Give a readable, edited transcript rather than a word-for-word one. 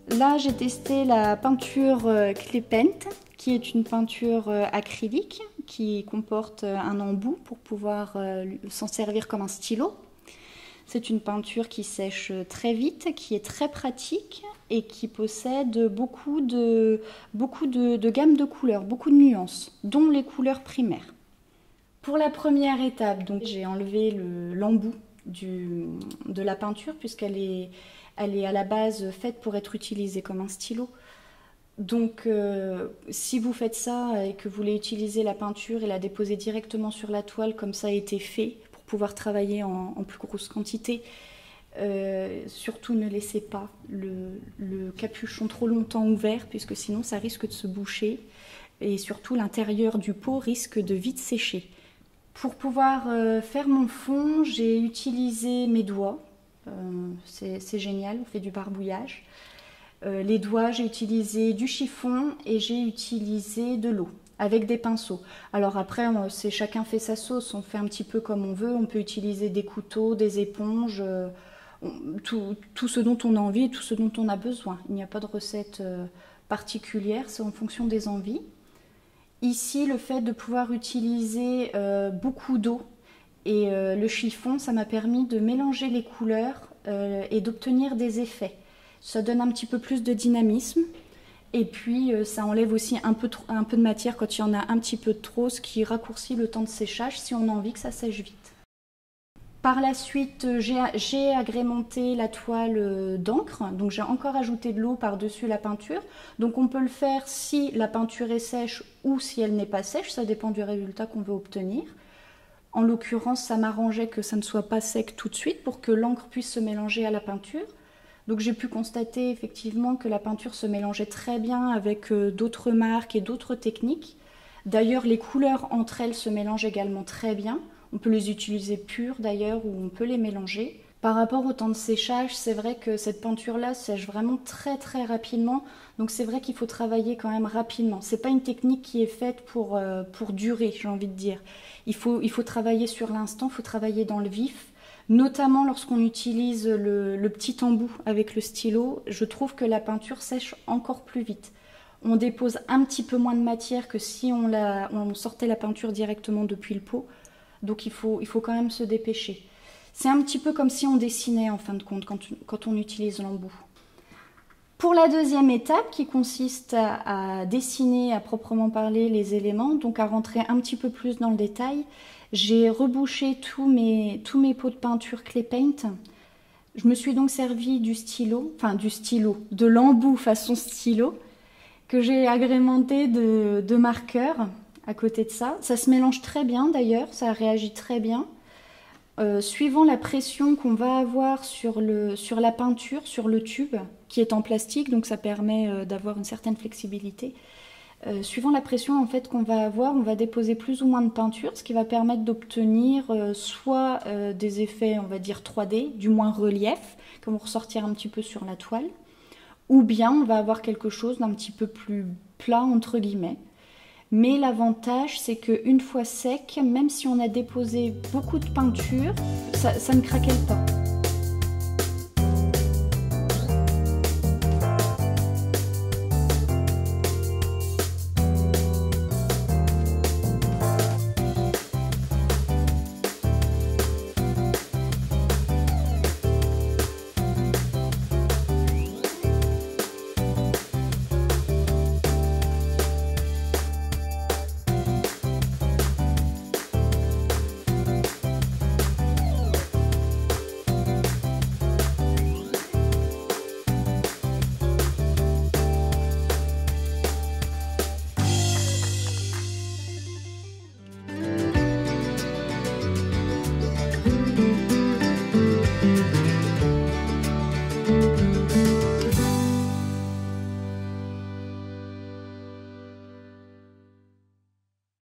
Là, j'ai testé la peinture Clay Paint, qui est une peinture acrylique qui comporte un embout pour pouvoir s'en servir comme un stylo. C'est une peinture qui sèche très vite, qui est très pratique et qui possède beaucoup de gammes de couleurs, beaucoup de nuances, dont les couleurs primaires. Pour la première étape, donc, j'ai enlevé l'embout de la peinture puisqu'elle est à la base faite pour être utilisée comme un stylo. Donc si vous faites ça et que vous voulez utiliser la peinture et la déposer directement sur la toile comme ça a été fait pour pouvoir travailler en plus grosse quantité, surtout ne laissez pas le capuchon trop longtemps ouvert puisque sinon ça risque de se boucher et surtout l'intérieur du pot risque de vite sécher. Pour pouvoir faire mon fond, j'ai utilisé mes doigts. C'est génial, on fait du barbouillage. Les doigts, j'ai utilisé du chiffon et j'ai utilisé de l'eau avec des pinceaux. Alors après, chacun fait sa sauce, on fait un petit peu comme on veut. On peut utiliser des couteaux, des éponges, tout ce dont on a envie et tout ce dont on a besoin. Il n'y a pas de recette particulière, c'est en fonction des envies. Ici, le fait de pouvoir utiliser beaucoup d'eau et le chiffon, ça m'a permis de mélanger les couleurs et d'obtenir des effets. Ça donne un petit peu plus de dynamisme et puis ça enlève aussi un peu de matière quand il y en a un petit peu de trop, ce qui raccourcit le temps de séchage si on a envie que ça sèche vite. Par la suite, j'ai agrémenté la toile d'encre, donc j'ai encore ajouté de l'eau par-dessus la peinture. Donc on peut le faire si la peinture est sèche ou si elle n'est pas sèche, ça dépend du résultat qu'on veut obtenir. En l'occurrence, ça m'arrangeait que ça ne soit pas sec tout de suite pour que l'encre puisse se mélanger à la peinture. Donc j'ai pu constater effectivement que la peinture se mélangeait très bien avec d'autres marques et d'autres techniques. D'ailleurs, les couleurs entre elles se mélangent également très bien. On peut les utiliser pures d'ailleurs ou on peut les mélanger. Par rapport au temps de séchage, c'est vrai que cette peinture-là sèche vraiment très rapidement. Donc c'est vrai qu'il faut travailler quand même rapidement. C'est pas une technique qui est faite pour durer, j'ai envie de dire. Il faut travailler sur l'instant, il faut travailler dans le vif. Notamment lorsqu'on utilise le petit embout avec le stylo, je trouve que la peinture sèche encore plus vite. On dépose un petit peu moins de matière que si on sortait la peinture directement depuis le pot. Donc il faut quand même se dépêcher. C'est un petit peu comme si on dessinait en fin de compte quand on utilise l'embout. Pour la deuxième étape qui consiste à dessiner à proprement parler les éléments, donc à rentrer un petit peu plus dans le détail, j'ai rebouché tous mes pots de peinture Clay Paint. Je me suis donc servi de l'embout façon stylo que j'ai agrémenté de marqueurs à côté de ça. Ça se mélange très bien d'ailleurs, ça réagit très bien. Suivant la pression qu'on va avoir sur la peinture, sur le tube, qui est en plastique, donc ça permet d'avoir une certaine flexibilité. Suivant la pression en fait qu'on va avoir, on va déposer plus ou moins de peinture, ce qui va permettre d'obtenir soit des effets, on va dire 3D, du moins relief, qui vont ressortir un petit peu sur la toile, ou bien on va avoir quelque chose d'un petit peu plus plat entre guillemets. Mais l'avantage, c'est qu'une fois sec, même si on a déposé beaucoup de peinture, ça ne craquelle pas.